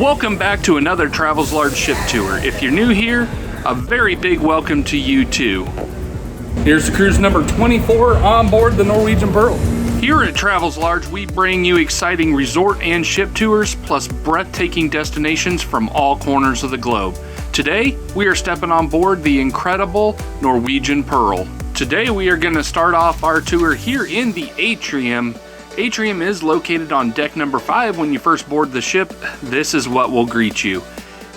Welcome back to another Travels Large ship tour. If you're new here, a very big welcome to you too. Here's the cruise number 24 on board the Norwegian Pearl. Here at Travels Large, we bring you exciting resort and ship tours, plus breathtaking destinations from all corners of the globe. Today, we are stepping on board the incredible Norwegian Pearl. Today, we are going to start off our tour here in the Atrium. Atrium is located on deck number 5 when you first board the ship. This is what will greet you.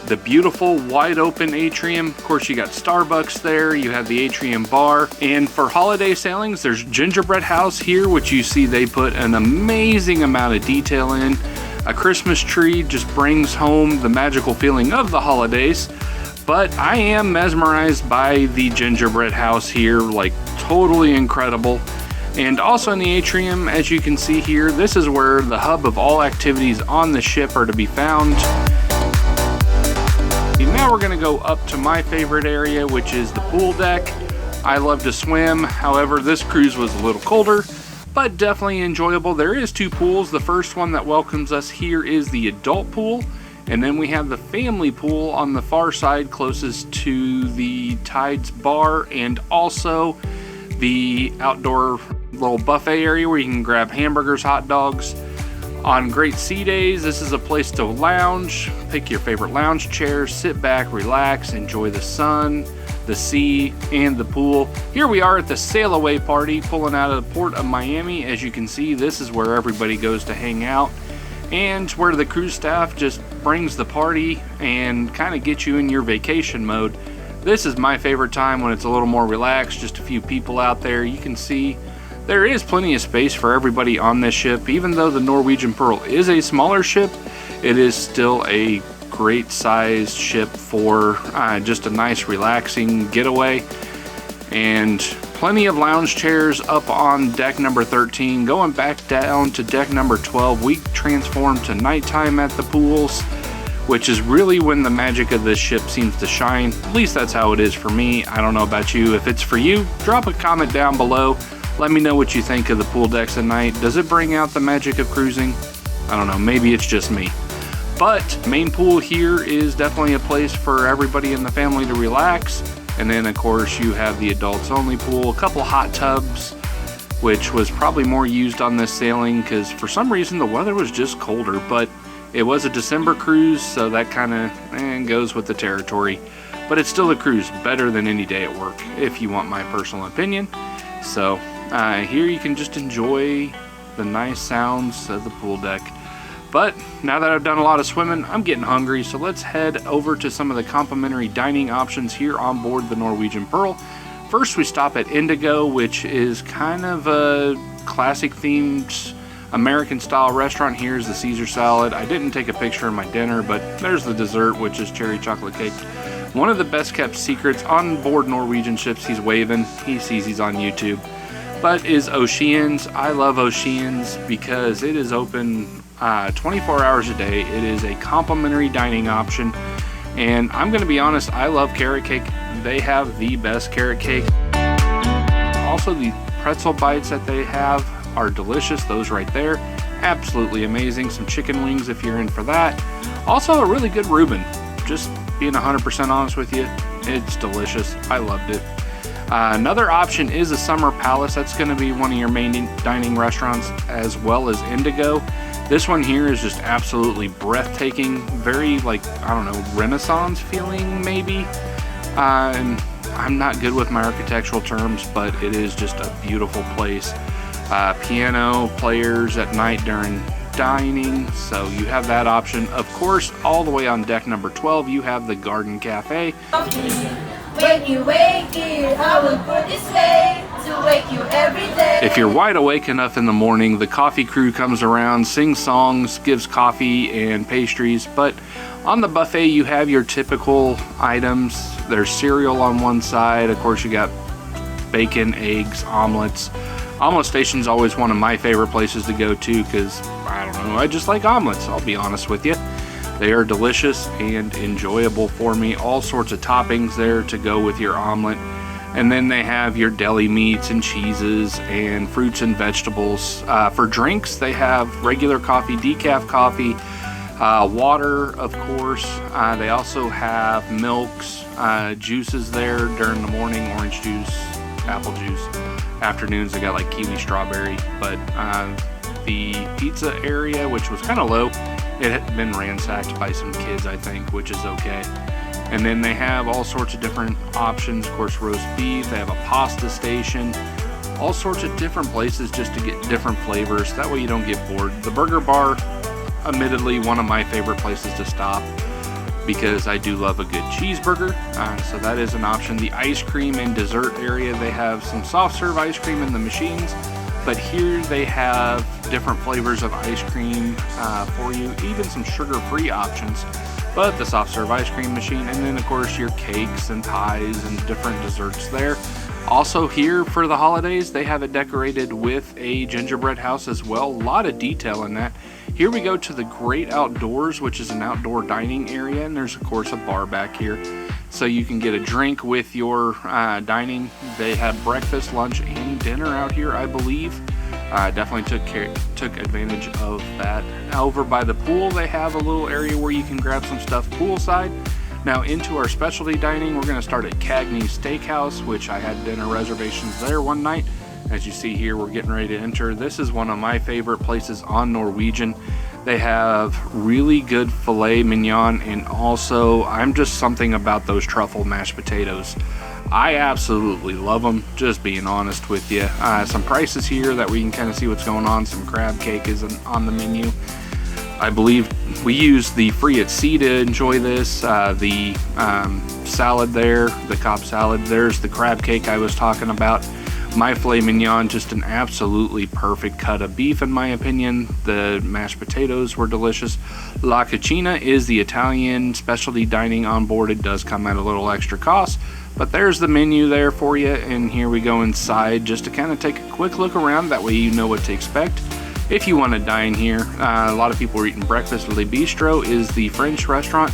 The beautiful wide open atrium. Of course, you got Starbucks there, you have the atrium bar, and for holiday sailings there's gingerbread house here, which you see they put an amazing amount of detail in. A Christmas tree just brings home the magical feeling of the holidays, but I am mesmerized by the gingerbread house here, like totally incredible. And also in the atrium, as you can see here, this is where the hub of all activities on the ship are to be found. Now we're going to go up to my favorite area, which is the pool deck. I love to swim, however this cruise was a little colder, but definitely enjoyable. There is 2 pools. The first one that welcomes us here is the adult pool, and then we have the family pool on the far side closest to the Tides bar, and also the outdoor little buffet area where you can grab hamburgers, hot dogs. On great sea days, this is a place to lounge, pick your favorite lounge chair, sit back, relax, enjoy the sun, the sea, and the pool. Here we are at the sail away party, pulling out of the port of Miami. As you can see, this is where everybody goes to hang out, and where the cruise staff just brings the party and kind of gets you in your vacation mode. This is my favorite time when it's a little more relaxed, just a few people out there. You can see there is plenty of space for everybody on this ship. Even though the Norwegian Pearl is a smaller ship, it is still a great sized ship for just a nice relaxing getaway. And plenty of lounge chairs up on deck number 13. Going back down to deck number 12, we transform to nighttime at the pools, which is really when the magic of this ship seems to shine. At least that's how it is for me. I don't know about you. If it's for you, drop a comment down below. Let me know what you think of the pool decks at night. Does it bring out the magic of cruising? I don't know, maybe it's just me. But main pool here is definitely a place for everybody in the family to relax. And then of course you have the adults only pool, a couple hot tubs, which was probably more used on this sailing because for some reason the weather was just colder, but it was a December cruise, so that kind of goes with the territory. But it's still a cruise, better than any day at work, if you want my personal opinion. So here you can just enjoy the nice sounds of the pool deck. But now that I've done a lot of swimming, I'm getting hungry, so let's head over to some of the complimentary dining options here on board the Norwegian Pearl. First we stop at Indigo, which is kind of a classic themed American style restaurant. Here's the Caesar salad. I didn't take a picture of my dinner, but there's the dessert, which is cherry chocolate cake. One of the best kept secrets on board Norwegian ships, he's waving, he sees he's on YouTube, but is Oceans. I love Oceans because it is open 24 hours a day. It is a complimentary dining option, and I'm going to be honest, I love carrot cake. They have the best carrot cake. Also, the pretzel bites that they have are delicious. Those right there, absolutely amazing. Some chicken wings if you're in for that. Also a really good Reuben. Just being 100% honest with you, it's delicious. I loved it. Another option is a Summer Palace. That's going to be one of your main dining restaurants, as well as Indigo. This one here is just absolutely breathtaking. Very, like, I don't know, Renaissance feeling maybe. And I'm not good with my architectural terms, but it is just a beautiful place. Piano players at night during dining, so you have that option. Of course, all the way on deck number 12, you have the Garden Cafe. When you wake it, I will put this way to wake you every day. If you're wide awake enough in the morning, the coffee crew comes around, sings songs, gives coffee and pastries. But on the buffet, you have your typical items. There's cereal on one side. Of course, you got bacon, eggs, omelets. Omelet Station's always one of my favorite places to go to because, I don't know, I just like omelets, I'll be honest with you. They are delicious and enjoyable for me. All sorts of toppings there to go with your omelet. And then they have your deli meats and cheeses and fruits and vegetables. For drinks, they have regular coffee, decaf coffee, Water, of course. They also have milks, juices there during the morning, orange juice, apple juice. Afternoons, they got like kiwi strawberry. But the pizza area, which was kind of low, it had been ransacked by some kids, I think, which is okay. And then they have all sorts of different options. Of course, roast beef. They have a pasta station. All sorts of different places just to get different flavors. That way you don't get bored. The burger bar, admittedly, one of my favorite places to stop because I do love a good cheeseburger. So that is an option. The ice cream and dessert area, they have some soft serve ice cream in the machines. But here they have different flavors of ice cream for you, even some sugar-free options. But the soft serve ice cream machine, and then of course your cakes and pies and different desserts there. Also here for the holidays, they have it decorated with a gingerbread house as well. A lot of detail in that. Here we go to the Great Outdoors, which is an outdoor dining area, and there's of course a bar back here. So you can get a drink with your dining. They have breakfast, lunch, and dinner out here, I believe. Definitely took advantage of that. Over by the pool, they have a little area where you can grab some stuff poolside. Now into our specialty dining, we're going to start at Cagney's Steakhouse, which I had dinner reservations there one night. As you see here, we're getting ready to enter. This is one of my favorite places on Norwegian. They have really good filet mignon, and also I'm just something about those truffle mashed potatoes. I absolutely love them, just being honest with you. Some prices here that we can kind of see what's going on. Some crab cake is on the menu. I believe we use the free at sea to enjoy this. The salad there, the Cobb salad, there's the crab cake I was talking about. My filet mignon, just an absolutely perfect cut of beef in my opinion. The mashed potatoes were delicious. La Cucina is the Italian specialty dining on board. It does come at a little extra cost, but there's the menu there for you. And here we go inside just to kind of take a quick look around. That way you know what to expect if you want to dine here. A lot of people are eating breakfast. Le Bistro is the French restaurant.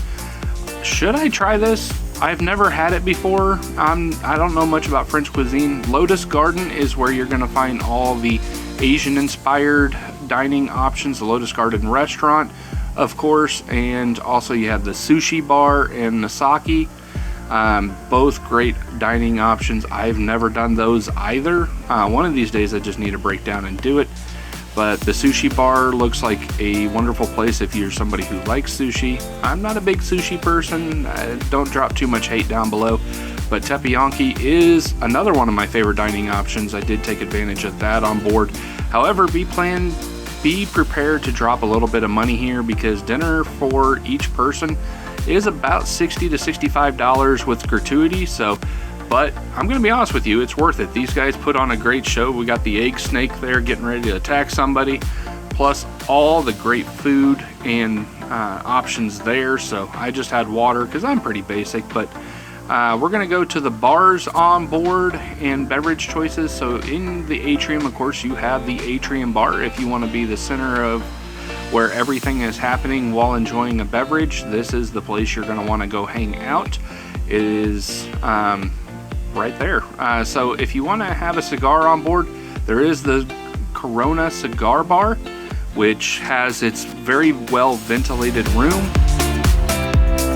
Should I try this? I've never had it before. I don't know much about French cuisine. Lotus Garden is where you're going to find all the Asian-inspired dining options. The Lotus Garden restaurant, of course, and also you have the sushi bar and Nasaki. Both great dining options. I've never done those either. One of these days I just need to break down and do it. But the sushi bar looks like a wonderful place if you're somebody who likes sushi. I'm not a big sushi person. Don't drop too much hate down below. But teppanyaki is another one of my favorite dining options. I did take advantage of that on board. However, be prepared to drop a little bit of money here because dinner for each person is about $60 to $65 with gratuity. But I'm going to be honest with you, it's worth it. These guys put on a great show. We got the egg snake there getting ready to attack somebody, plus all the great food and options there. So I just had water because I'm pretty basic, but we're going to go to the bars on board and beverage choices. So in the Atrium, of course, you have the Atrium bar if you want to be the center of where everything is happening while enjoying a beverage. This is the place you're going to want to go hang out. It is right there. So if you want to have a cigar on board, there is the Corona cigar bar, which has its very well ventilated room.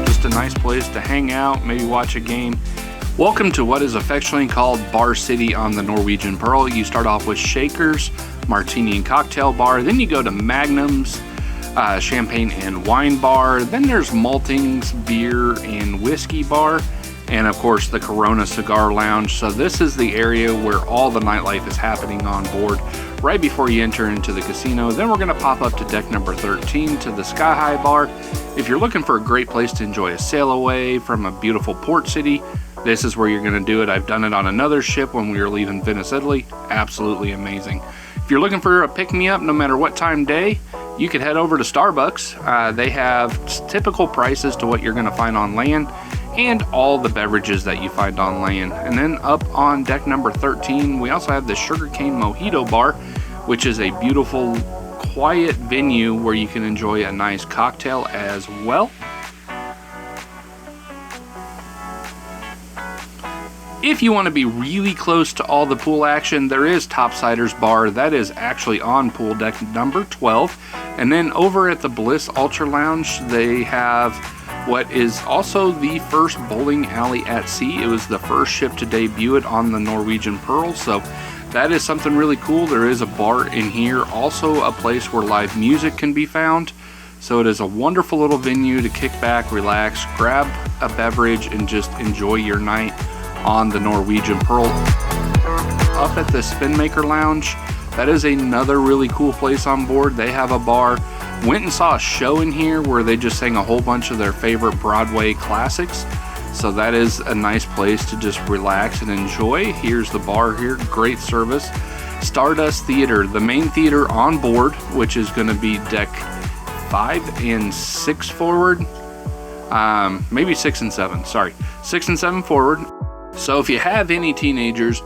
Just a nice place to hang out, maybe watch a game. Welcome to what is affectionately called Bar City on the Norwegian Pearl. You start off with Shakers, Martini and Cocktail Bar, then you go to Magnums, Champagne and Wine Bar, then there's Maltings, Beer and Whiskey Bar, and of course the Corona Cigar Lounge. So this is the area where all the nightlife is happening on board right before you enter into the casino. Then we're going to pop up to deck number 13 to the Sky High Bar. If you're looking for a great place to enjoy a sail away from a beautiful port city, this is where you're going to do it. I've done it on another ship when we were leaving Venice, Italy. Absolutely amazing. If you're looking for a pick-me-up no matter what time day, you could head over to Starbucks. They have typical prices to what you're going to find on land and all the beverages that you find on land. And then up on deck number 13, we also have the Sugarcane Mojito Bar, which is a beautiful, quiet venue where you can enjoy a nice cocktail as well. If you want to be really close to all the pool action, there is Topsiders Bar. That is actually on pool deck number 12. And then over at the Bliss Ultra Lounge, they have what is also the first bowling alley at sea. It was the first ship to debut it on the Norwegian Pearl, so that is something really cool. There is a bar in here, also a place where live music can be found. So it is a wonderful little venue to kick back, relax, grab a beverage, and just enjoy your night on the Norwegian Pearl. Up at the Spinmaker Lounge, that is another really cool place on board. They have a bar. Went and saw a show in here where they just sang a whole bunch of their favorite Broadway classics. So that is a nice place to just relax and enjoy. Here's the bar here, great service. Stardust Theater, the main theater on board, which is going to be deck 5 and 6 forward. Maybe 6 and 7, sorry. 6 and 7 forward. So if you have any teenagers,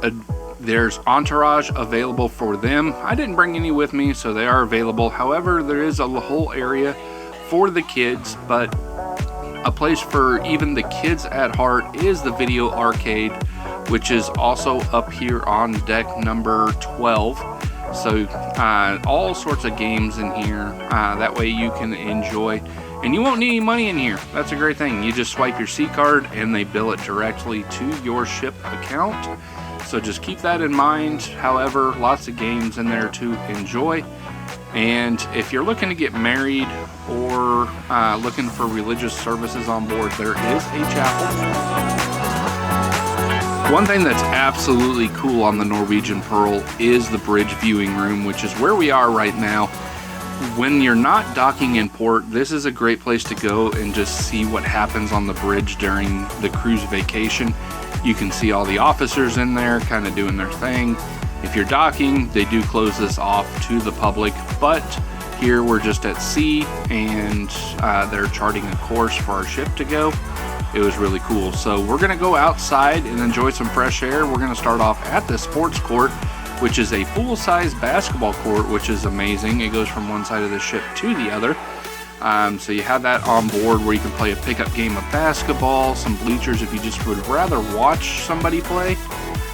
there's entourage available for them. I didn't bring any with me, so they are available. However, there is a whole area for the kids, but a place for even the kids at heart is the video arcade, which is also up here on deck number 12. So all sorts of games in here, that way you can enjoy, and you won't need any money in here. That's a great thing. You just swipe your C card and they bill it directly to your ship account. So just keep that in mind. However, lots of games in there to enjoy. And if you're looking to get married or looking for religious services on board, there is a chapel. One thing that's absolutely cool on the Norwegian Pearl is the bridge viewing room, which is where we are right now. When you're not docking in port, this is a great place to go and just see what happens on the bridge during the cruise vacation. You can see all the officers in there kind of doing their thing. If you're docking, they do close this off to the public, but here we're just at sea and they're charting a course for our ship to go. It was really cool. So we're going to go outside and enjoy some fresh air. We're going to start off at the sports court, which is a full-size basketball court, which is amazing. It goes from one side of the ship to the other. So you have that on board where you can play a pickup game of basketball, some bleachers if you just would rather watch somebody play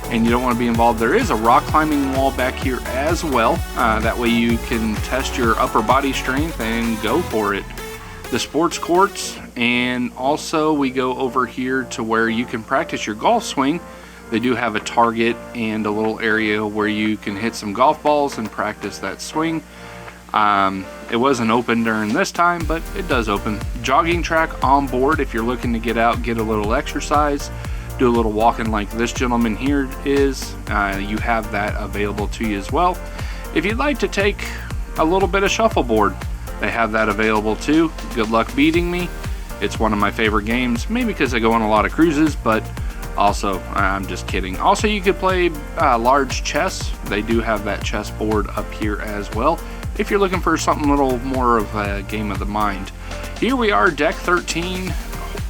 and you don't want to be involved. There is a rock climbing wall back here as well. That way you can test your upper body strength and go for it. The sports courts, and also we go over here to where you can practice your golf swing. They do have a target and a little area where you can hit some golf balls and practice that swing. It wasn't open during this time, but it does open. Jogging track on board if you're looking to get out, get a little exercise, do a little walking like this gentleman here is. You have that available to you as well. If you'd like to take a little bit of shuffleboard, they have that available too. Good luck beating me. It's one of my favorite games, maybe because I go on a lot of cruises, but also, I'm just kidding. Also, you could play large chess. They do have that chess board up here as well, if you're looking for something a little more of a game of the mind. Here we are, deck 13,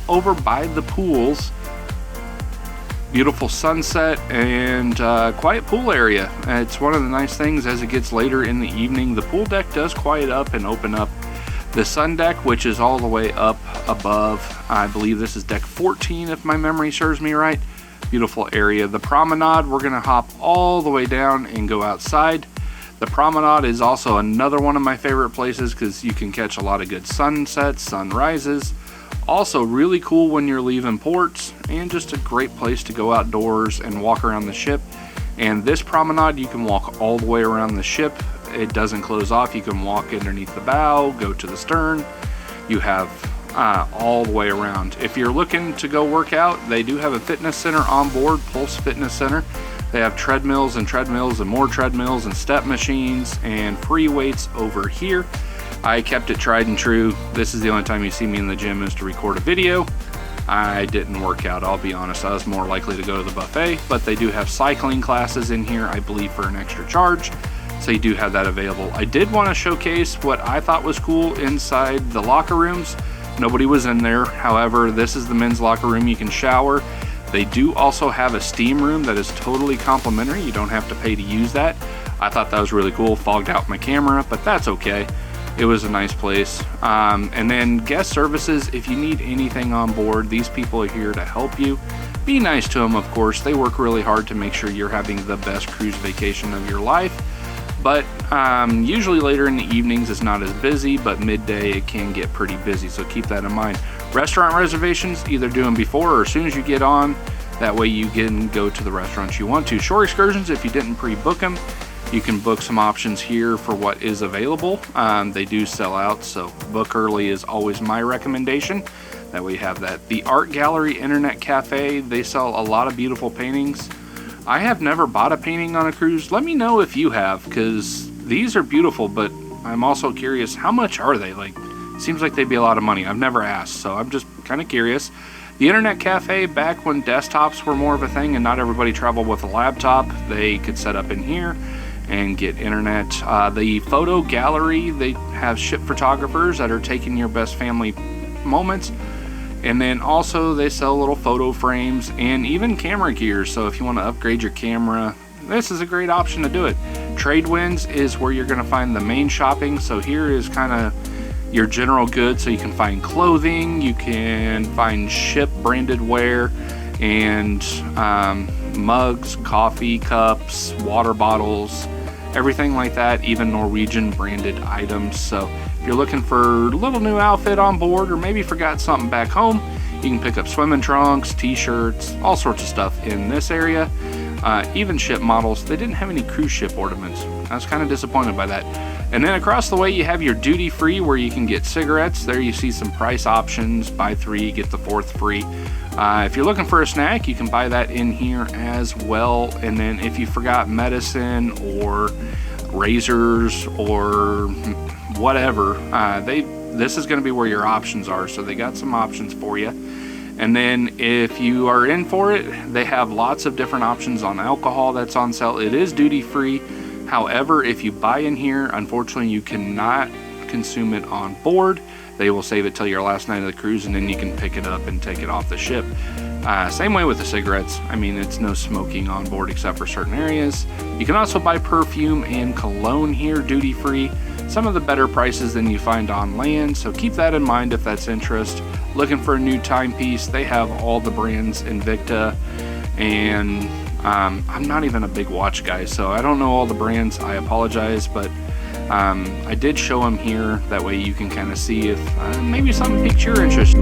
over by the pools. Beautiful sunset and quiet pool area. It's one of the nice things as it gets later in the evening. The pool deck does quiet up and open up. The sun deck, which is all the way up above, I believe this is deck 14 if my memory serves me right. Beautiful area. The promenade, we're gonna hop all the way down and go outside. The promenade is also another one of my favorite places because you can catch a lot of good sunsets, sunrises. Also really cool when you're leaving ports, and just a great place to go outdoors and walk around the ship. And this promenade, you can walk all the way around the ship. It doesn't close off. You can walk underneath the bow, go to the stern. You have all the way around. If you're looking to go work out, they do have a fitness center on board, Pulse Fitness Center. They have treadmills and more treadmills and step machines and free weights over here. I kept it tried and true. This is the only time you see me in the gym is to record a video. I didn't work out, I'll be honest. I was more likely to go to the buffet, but they do have cycling classes in here, I believe, for an extra charge. So you do have that available. I did want to showcase what I thought was cool inside the locker rooms. Nobody was in there. However, this is the men's locker room. You can shower. They do also have a steam room that is totally complimentary. You don't have to pay to use that. I thought that was really cool. Fogged out my camera, but that's okay. It was a nice place. And then guest services, if you need anything on board, these people are here to help you. Be nice to them, of course. They work really hard to make sure you're having the best cruise vacation of your life. But usually later in the evenings it's not as busy, but midday it can get pretty busy, so keep that in mind. Restaurant reservations, either do them before or as soon as you get on. That way you can go to the restaurants you want to. Shore excursions, if you didn't pre-book them, you can book some options here for what is available. They do sell out, so book early is always my recommendation. That way you have that. The Art Gallery Internet Cafe, they sell a lot of beautiful paintings. I have never bought a painting on a cruise. Let me know if you have, because these are beautiful, but I'm also curious, how much are they? Like, seems like they'd be a lot of money. I've never asked, so I'm just kind of curious. The Internet Cafe, back when desktops were more of a thing and not everybody traveled with a laptop, they could set up in here and get internet. The Photo Gallery, they have ship photographers that are taking your best family moments. And then also they sell little photo frames and even camera gear. So if you want to upgrade your camera, this is a great option to do it. Tradewinds is where you're going to find the main shopping. So here is kind of your general goods. So you can find clothing, you can find ship branded wear, and mugs, coffee cups, water bottles, everything like that, even Norwegian branded items. So if you're looking for a little new outfit on board, or maybe forgot something back home, you can pick up swimming trunks, t-shirts, all sorts of stuff in this area. Even ship models. They didn't have any cruise ship ornaments. I was kind of disappointed by that. And then across the way you have your duty free, where you can get cigarettes. There you see some price options: buy 3, get the 4th free. If you're looking for a snack, you can buy that in here as well. And then if you forgot medicine or razors or whatever, this is going to be where your options are. So they got some options for you. And then if you are in for it, they have lots of different options on alcohol that's on sale. It is duty free. However, if you buy in here, unfortunately you cannot consume it on board. They will save it till your last night of the cruise, and then you can pick it up and take it off the ship. Same way with the cigarettes. I mean, it's no smoking on board except for certain areas. You can also buy perfume and cologne here duty free. Some of the better prices than you find on land, so keep that in mind if that's interest. Looking for a new timepiece, they have all the brands Invicta, and I'm not even a big watch guy, so I don't know all the brands. I apologize, but I did show them here. That way you can kind of see if maybe something piqued your interest.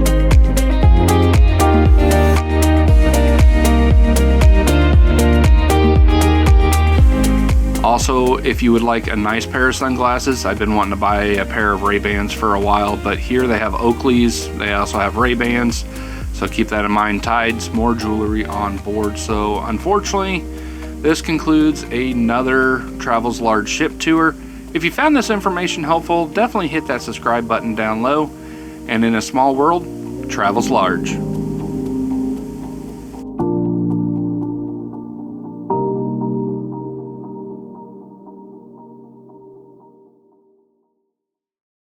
Also, if you would like a nice pair of sunglasses, I've been wanting to buy a pair of Ray-Bans for a while, but here they have Oakley's, they also have Ray-Bans, so keep that in mind. Tides, more jewelry on board. So unfortunately, this concludes another Travels Large ship tour. If you found this information helpful, definitely hit that subscribe button down low. And in a small world, travels large.